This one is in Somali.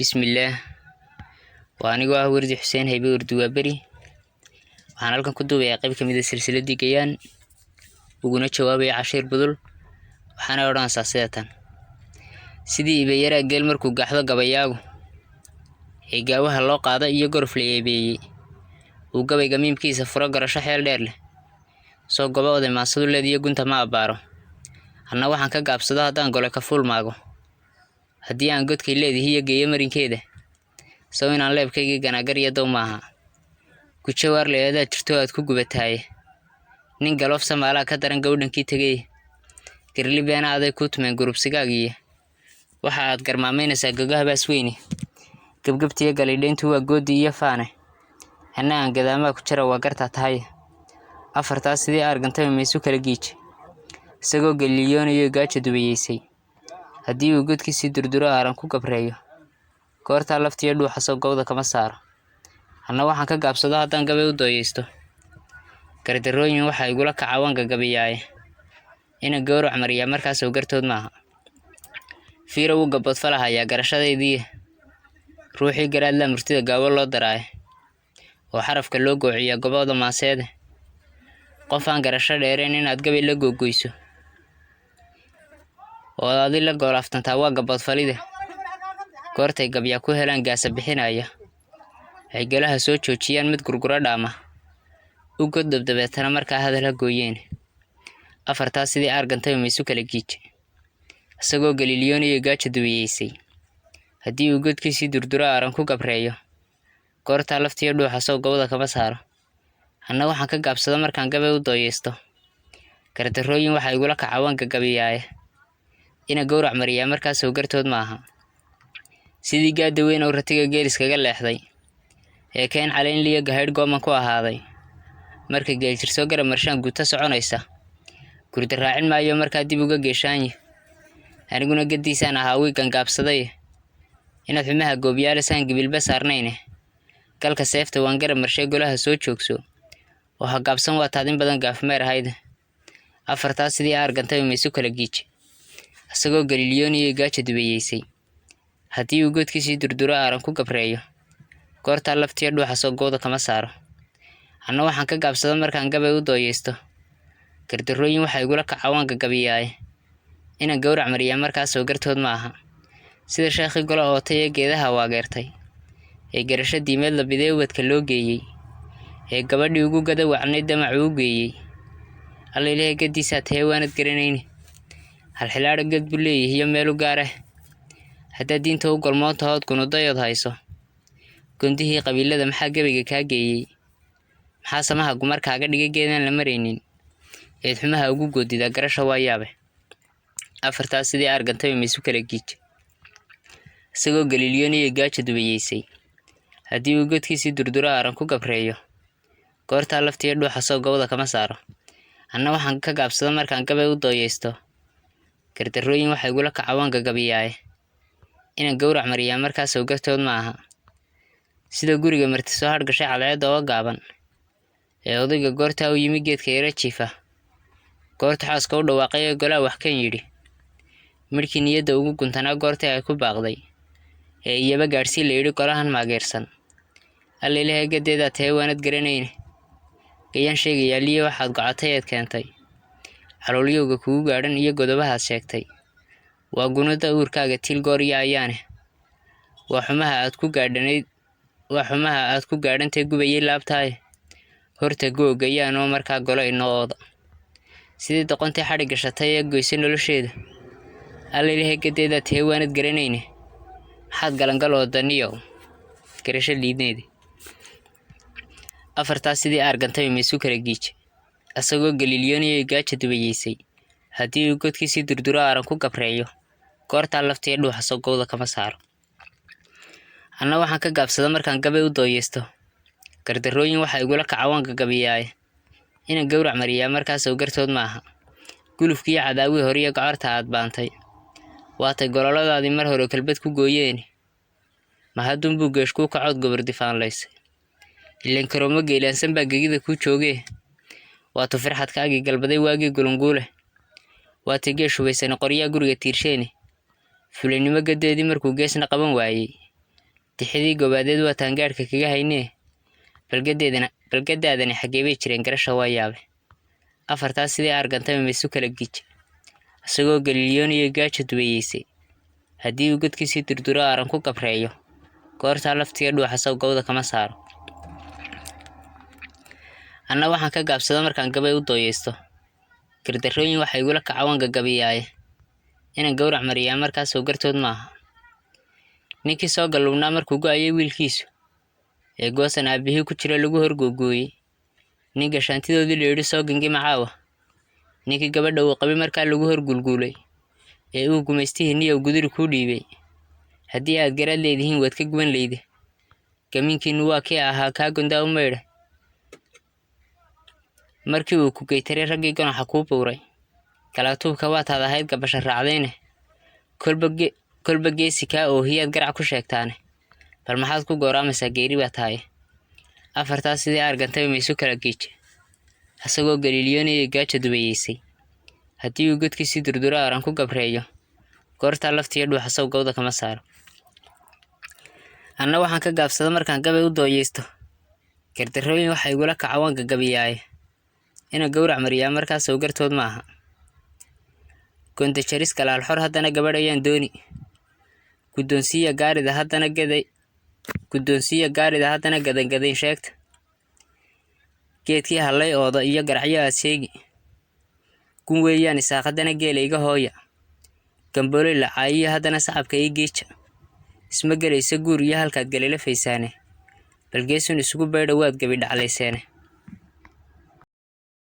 Bismillah. Waa anigu ah Wardi Xuseen Haybe Wardi Waaberi. Waxaan halkan ku duubayaa qayb ka mid ah silsiladii Gayaan uguna jawaabaya Cashiir Budul. Waxaana odhanaysaa sidatan: sidii ibayara geel markuu gaxdo gabayaagu ee gaawaha loo qaado iyo gorf la eebeeyey uu gabayga miimkiisa furo garasho xeel dheer leh soo gobo oday maasadu leediyo gunta ma abbaaro anna waxaan ka gaabsado haddaan gole ka fuul maago haddii aan godkay leedihiyo geeyo marinkeeda soo inaan leebkaygii ganaagar iyo dow maaha ku jawaar leedaad jirto aad ku gubataaye nin galoof Soomaaliya ka daran gowdhankii tegay garli beena aday ku tumeen gurubsigaagiye waxa aad garmaamaynaysaa gogaha baas weyne gabgabtiya galidheyntu waa goodi iyo faane anna aan gadaamaa ku jira waa gartaa tahay afartaas sidii argantay maysu kala giij isagoo galiliyoonayo gaajo dubayeysay haddii uu godkiisii durduro aaran ku gabreeyo goortaa laftiyo dhuuxa soo gowda kama saaro anna waxaan ka gaabsado haddaan gabay u dooyeysto gardarooyin waxa igula kacawaan gagabiyaaye ina gowrac mariyaa markaas oo gartood maaha fiiro uu gabadfalahayaa garashadaydii ruuxii garaad la murtida gaawo loo daraaye oo xarafka loo goociyaa gobooda maaseede qof aan garasho dheereen inaad gabay la googoyso oo adi la goolaftantaa waa gabadfalide goortay gabyaa ku helaan gaasa bixinaya ay galaha soo joojiyaan mid gurgura dhaama u god dabdabeetana markaa hadal ha gooyeen afartaas sidii argantay maysu kala giij isagoo galiliyoonayo gaajo dubayeysay haddii uu godkiisii durduro aaran ku gabreeyo goortaa laftiyo dhuuxa soo gowda kama saaro anna waxaan ka gaabsado markaan gabay u dooyeysto gardarooyin waxa igula kacawaan gagabiyaaye ina gowrac mariyaa markaas oo gartood maaha sidii gaada weyn oo ratiga geeliskaga leexday ee keen calayn liyo gahaydh gooman ku ahaaday marka geeljirsoo garab marshaan guuta soconaysa gurda raacin maayo markaa dib uga geeshaanye aniguna gadiisaan ahaa wiigan gaabsaday inaad xumaha goobyaalisaan gibilba saarnayne galka seefta waan garab marshay golaha soo joogso oo ha gaabsan waa taadin badan gaafmeer ahayd afartaas sidii argantay maysu kala giij isagoo galiliyoonayo gaajo dubayeysay haddii uu godkiisii durduro aaran ku gabreeyo goortaa laftiyo dhuuxa soo gowda kama saaro anna waxaan ka gaabsado markaan gabay u dooyeysto gardarooyin waxa igula kacawaan gagabiyaaye ina gowrac mariyaa markaas oo gartood ma aha sida sheekhii golo ootay ee geedaha waageertay ee garasho diimeed la bidee ubadka loo geeyey ee gabadhii ugu gada wacnay damacu u geeyey alla ilaahay gadiisaa tahee waanad garanayni halxilaadha gad buu leeyihiyo meel u gaar ah haddaad diinta u golmoon tahood gunudayood hayso gondihii qabiilada maxaa gabayga kaa geeyey maxaa samaha gumar kaaga dhigay geedaan la maraynin eed xumaha ugu goodidaa garasha waa yaabe afartaas sidii argantay maysu kala giij isagoo galiliyoonayo gaajo dubayeysay haddii uu godkiisii durduro aaran ku gabreeyo goortaa laftiyo dhuuxa soo gowda kama saaro anna waxaan ka gaabsado markaan gabay u dooyeysto gardarooyin waxa igula kacawaan gagabiyaaye ina gowrac mariyaa markaas oo gartood ma aha sida guriga marti soo hadhgashay cadceedda oo gaaban ee odayga goortaa u yimi geedka yara jiifa goorta xaaska u dhawaaqay ee golaa wax kan yidhi midhkii niyadda ugu guntanaa goortii ay ku baaqday ee iyaba gaadhsii la yidhi golahan maageersan alla ilaahay gadeedaa tahee waanad garanayne gayaan sheegayaa liyo waxaad gocotay eed keentay caloolyowga kugu gaadhan iyo godobahaad sheegtay waa gunada uurkaaga tiil goor iyo ayaane waa xumaha aad ku gaadhantay gubayay laabtaaye horta googayaanoo markaa golo inoo ooda sidii doqontii xadhi gashatay ee goysay nolosheeda alla ilaahay gadeedaa tahee waanad garanayne maxaad galangal oodaniyo garasho liidneedi afartaas sidii argantay maysu kala giij isagoo galiliyoonayo gaajo dubayeysay haddii uu godkiisii durduro aaran ku gabreeyo goortaa laftiyo dhuuxa soo gowda kama saaro anna waxaan ka gaabsado markaan gabay u dooyeysto gardarooyin waxa igula kacawaan gagabiyaaye ina gowrac mariyaa markaas oo gartood ma aha gulufkiiyo cadaawii horiyo gocorta aad baantay waatay gololadaadii mar hore kalbad ku gooyeeni ma hadduunbuu geesh kuu kacood gobor difaanlaysay ileen karoomo geelaansan baa gegida kuu joogee waatu firxadkaagii galbaday waagii gulunguule waatay geesh hubaysana qoryaa guriga tiirsheeni fulaynimo gadeedii markuu geesna qaban waayey tixidii gobaadeed waa taangaadhka kaga haynee balgadaadani xaggee bay jireen garasha waa yaabe afartaas sidii argantaba maysu kala giji isagoo galilyoon iyo gaajo duweeyeysay haddii uu godkiisii durduro aaran ku gabreeyo goortaa laftiga dhuuxa saw gawda kama saaro anna waxaan ka gaabsado markaan gabay u dooyeysto gardarrooyin waxa igula kacawan gagabiyaaye inaan gowrac mariyaa markaasoo gartood maaha ninkii soo galluubnaa markuu go'ayay wiilkiisu ee goosan aabbihii ku jira lagu horgoogooyey nin gashaantidoodii la yidhi soo gangi macaawa ninkii gabadha uu qabay markaa lagu horgulguulay ee uu gumaystihii niyow guduri kuu dhiibay haddii aad garaad leedihiin waad ka guban leyde gamiinkiinnu waa kii ahaa kaa gondaa u maydha markii uu ku geytaray raggii ganoxa kuu buuray kalaatuubka waataad ahayd gabasha raacdayne kolba geesi kaa oohiyaad garac ku sheegtaane bal maxaad ku gooraamaysaa geeri baa tahaye afartaas sidii argantaba maysu kala giije isagoo galilyoon iyo gaajo duweeyeysay haddii uu godkiisii durduro aaran ku gabreeyo goortaa laftiya dhuuxa saw gawda kama saaro anna waxaan ka gaabsado markaan gabay u dooyeysto gardarrooyin waxa igula kacawan gagabiyaaye inaan gowrac mariyaa markaasoo gartood maaha gondajaris galaalxor haddana gabadh ayaan dooni guddoonsiiya gaarida haddana gadangadayn sheegta geedkii hallay ooda iyo garacyo aad sheegi gun weeyaan isaaq haddana geela iga hooya gambooley lacaayiyo haddana sacabka ii giija isma gelaysa guur iyo halkaad galila faysaane balgeesun isugu baydha waad gabi dhaclayseene